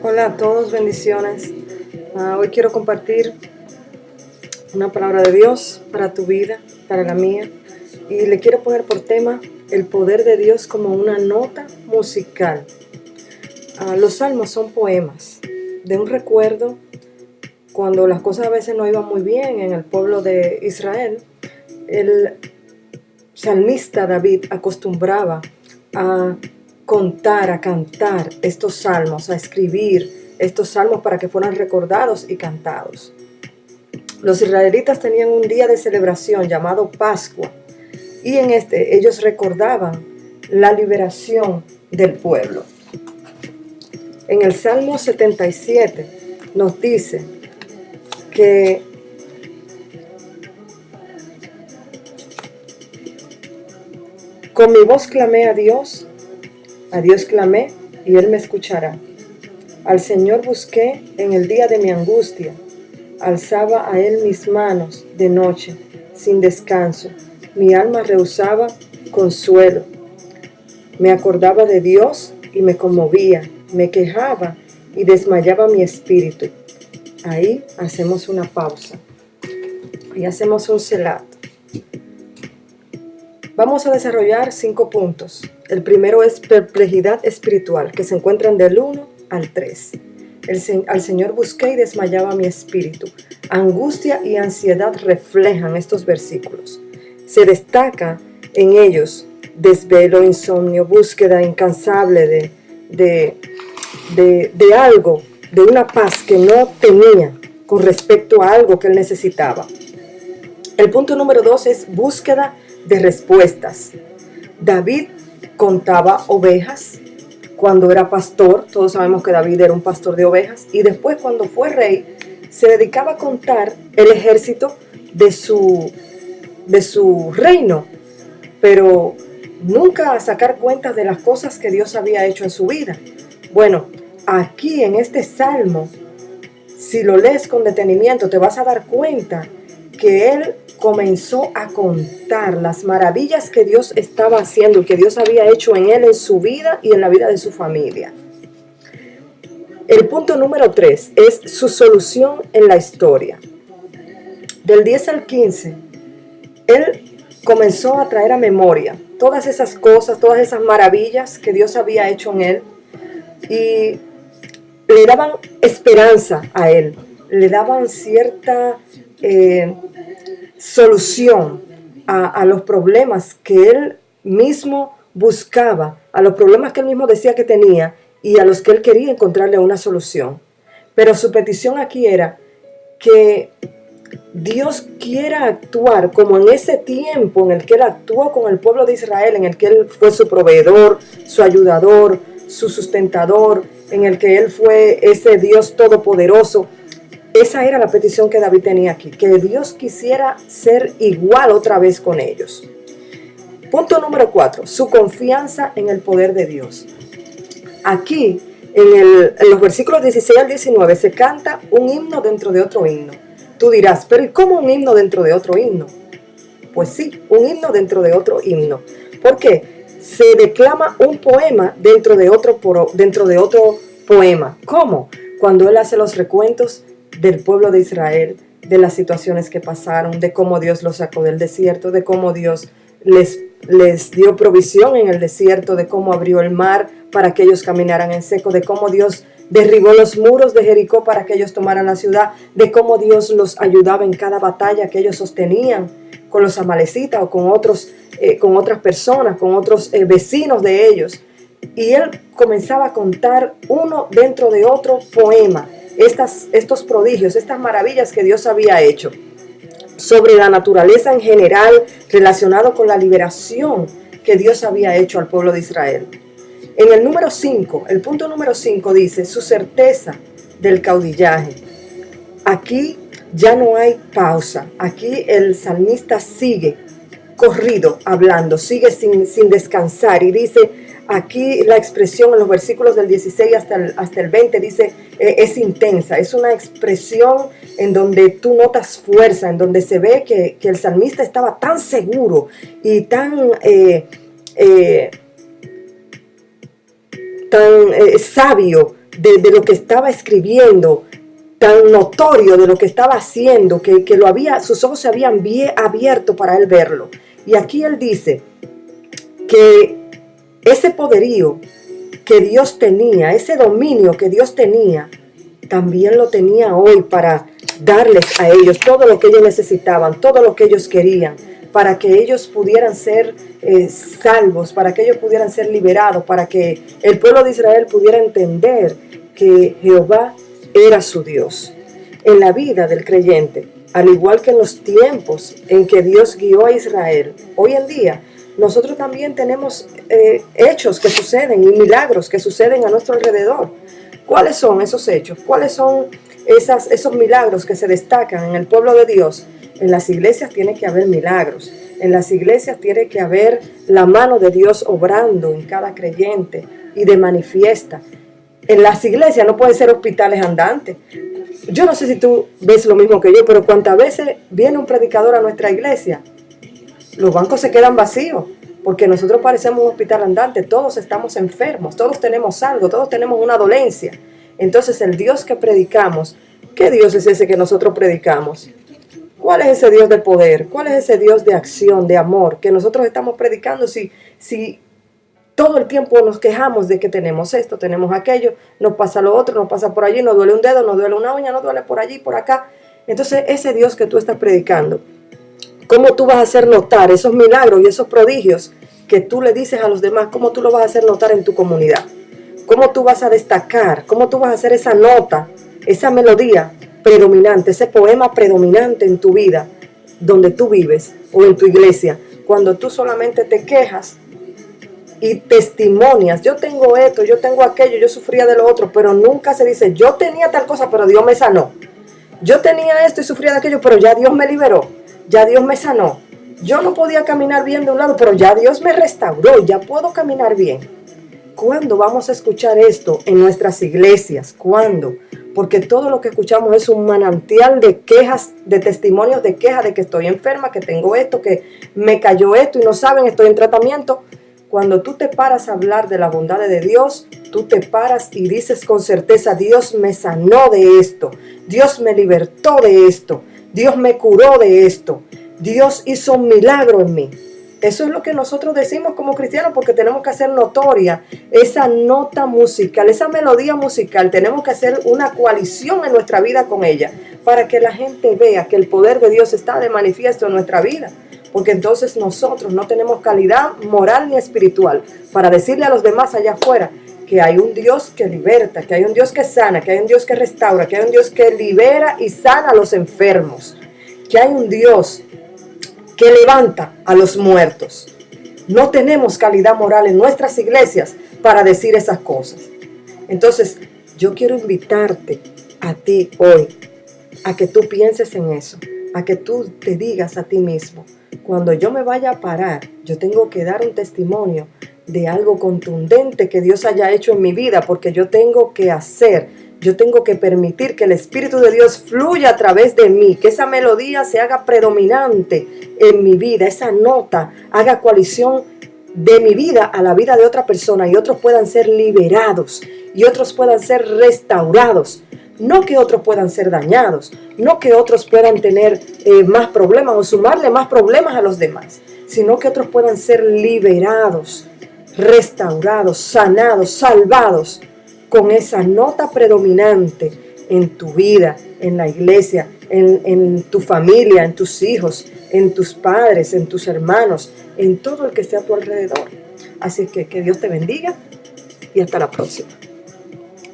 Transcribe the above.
Hola a todos, bendiciones. Hoy quiero compartir una palabra de Dios para tu vida, para la mía. Y le quiero poner por tema el poder de Dios como una nota musical. Los salmos son poemas de un recuerdo cuando las cosas a veces no iban muy bien en el pueblo de Israel. El salmista David acostumbraba a contar, a cantar estos salmos, a escribir estos salmos para que fueran recordados y cantados. Los israelitas tenían un día de celebración llamado Pascua, y en este ellos recordaban la liberación del pueblo. En el Salmo 77 nos dice que con mi voz clamé a Dios clamé y Él me escuchará. Al Señor busqué en el día de mi angustia, alzaba a Él mis manos de noche, sin descanso. Mi alma rehusaba consuelo. Me acordaba de Dios y me conmovía, me quejaba y desmayaba mi espíritu. Ahí hacemos una pausa y hacemos un selah. Vamos a desarrollar 5 puntos. El primero es perplejidad espiritual, que se encuentran del 1 al 3. Al Señor busqué y desmayaba mi espíritu. Angustia y ansiedad reflejan estos versículos. Se destaca en ellos desvelo, insomnio, búsqueda incansable de algo, de una paz que no tenía con respecto a algo que él necesitaba. El punto número 2 es búsqueda de respuestas. David contaba ovejas cuando era pastor. Todos sabemos que David era un pastor de ovejas, y después, cuando fue rey, se dedicaba a contar el ejército de su reino, pero nunca a sacar cuentas de las cosas que Dios había hecho en su vida. Bueno, aquí en este salmo, si lo lees con detenimiento, te vas a dar cuenta que él comenzó a contar las maravillas que Dios estaba haciendo y que Dios había hecho en él, en su vida y en la vida de su familia. El punto número 3 es su solución en la historia. Del 10 al 15, él comenzó a traer a memoria todas esas cosas, todas esas maravillas que Dios había hecho en él, y le daban esperanza a él, le daban cierta solución a los problemas que él mismo buscaba, a los problemas que él mismo decía que tenía y a los que él quería encontrarle una solución. Pero su petición aquí era que Dios quiera actuar como en ese tiempo en el que él actuó con el pueblo de Israel, en el que él fue su proveedor, su ayudador, su sustentador, en el que él fue ese Dios todopoderoso. Esa era la petición que David tenía aquí, que Dios quisiera ser igual otra vez con ellos. Punto número 4, su confianza en el poder de Dios. Aquí, en los versículos 16 al 19, se canta un himno dentro de otro himno. Tú dirás, pero ¿y cómo un himno dentro de otro himno? Pues sí, un himno dentro de otro himno. ¿Por qué? Se declama un poema dentro de otro poema. ¿Cómo? Cuando él hace los recuentos del pueblo de Israel, de las situaciones que pasaron, de cómo Dios los sacó del desierto, de cómo Dios les dio provisión en el desierto, de cómo abrió el mar para que ellos caminaran en seco, de cómo Dios derribó los muros de Jericó para que ellos tomaran la ciudad, de cómo Dios los ayudaba en cada batalla que ellos sostenían con los amalecitas o con otras personas, con otros vecinos de ellos. Y él comenzaba a contar uno dentro de otro poema, estos prodigios, estas maravillas que Dios había hecho sobre la naturaleza en general, relacionado con la liberación que Dios había hecho al pueblo de Israel. En el número 5, el punto número 5 dice, su certeza del caudillaje. Aquí ya no hay pausa. Aquí el salmista sigue corrido hablando, sigue sin descansar, y dice aquí la expresión en los versículos del 16 hasta el 20 dice es intensa, es una expresión en donde tú notas fuerza, en donde se ve que el salmista estaba tan seguro y tan sabio de lo que estaba escribiendo, tan notorio de lo que estaba haciendo, que sus ojos se habían abierto para él verlo. Y aquí él dice que ese poderío que Dios tenía, ese dominio que Dios tenía, también lo tenía hoy para darles a ellos todo lo que ellos necesitaban, todo lo que ellos querían, para que ellos pudieran ser salvos, para que ellos pudieran ser liberados, para que el pueblo de Israel pudiera entender que Jehová era su Dios. En la vida del creyente, al igual que en los tiempos en que Dios guió a Israel, hoy en día nosotros también tenemos hechos que suceden y milagros que suceden a nuestro alrededor. ¿Cuáles son esos hechos? ¿Cuáles son esos milagros que se destacan en el pueblo de Dios? En las iglesias tiene que haber milagros. En las iglesias tiene que haber la mano de Dios obrando en cada creyente y de manifiesta. En las iglesias no pueden ser hospitales andantes. Yo no sé si tú ves lo mismo que yo, pero cuántas veces viene un predicador a nuestra iglesia, los bancos se quedan vacíos, porque nosotros parecemos un hospital andante, todos estamos enfermos, todos tenemos algo, todos tenemos una dolencia. Entonces el Dios que predicamos, ¿qué Dios es ese que nosotros predicamos? ¿Cuál es ese Dios de poder? ¿Cuál es ese Dios de acción, de amor que nosotros estamos predicando si todo el tiempo nos quejamos de que tenemos esto, tenemos aquello, nos pasa lo otro, nos pasa por allí, nos duele un dedo, nos duele una uña, nos duele por allí, por acá? Entonces ese Dios que tú estás predicando, ¿cómo tú vas a hacer notar esos milagros y esos prodigios que tú le dices a los demás? ¿Cómo tú lo vas a hacer notar en tu comunidad? ¿Cómo tú vas a destacar? ¿Cómo tú vas a hacer esa nota, esa melodía predominante, ese poema predominante en tu vida, donde tú vives o en tu iglesia, cuando tú solamente te quejas y testimonias? Yo tengo esto, yo tengo aquello, yo sufría de lo otro, pero nunca se dice, yo tenía tal cosa, pero Dios me sanó. Yo tenía esto y sufría de aquello, pero ya Dios me liberó. Ya Dios me sanó. Yo no podía caminar bien de un lado, pero ya Dios me restauró, ya puedo caminar bien. ¿Cuándo vamos a escuchar esto en nuestras iglesias? ¿Cuándo? Porque todo lo que escuchamos es un manantial de quejas, de testimonios de quejas, de que estoy enferma, que tengo esto, que me cayó esto y no saben, estoy en tratamiento. Cuando tú te paras a hablar de la bondad de Dios, tú te paras y dices con certeza, Dios me sanó de esto, Dios me libertó de esto, Dios me curó de esto, Dios hizo un milagro en mí. Eso es lo que nosotros decimos como cristianos, porque tenemos que hacer notoria esa nota musical, esa melodía musical. Tenemos que hacer una coalición en nuestra vida con ella, para que la gente vea que el poder de Dios está de manifiesto en nuestra vida. Porque entonces nosotros no tenemos calidad moral ni espiritual para decirle a los demás allá afuera que hay un Dios que liberta, que hay un Dios que sana, que hay un Dios que restaura, que hay un Dios que libera y sana a los enfermos, que hay un Dios que levanta a los muertos. No tenemos calidad moral en nuestras iglesias para decir esas cosas. Entonces, yo quiero invitarte a ti hoy a que tú pienses en eso, a que tú te digas a ti mismo, cuando yo me vaya a parar, yo tengo que dar un testimonio de algo contundente que Dios haya hecho en mi vida, porque yo tengo que permitir que el Espíritu de Dios fluya a través de mí, que esa melodía se haga predominante en mi vida, esa nota haga coalición de mi vida a la vida de otra persona y otros puedan ser liberados y otros puedan ser restaurados. No que otros puedan ser dañados, no que otros puedan tener más problemas o sumarle más problemas a los demás, sino que otros puedan ser liberados, restaurados, sanados, salvados, con esa nota predominante en tu vida, en la iglesia, en tu familia, en tus hijos, en tus padres, en tus hermanos, en todo el que esté a tu alrededor. Así que Dios te bendiga y hasta la próxima.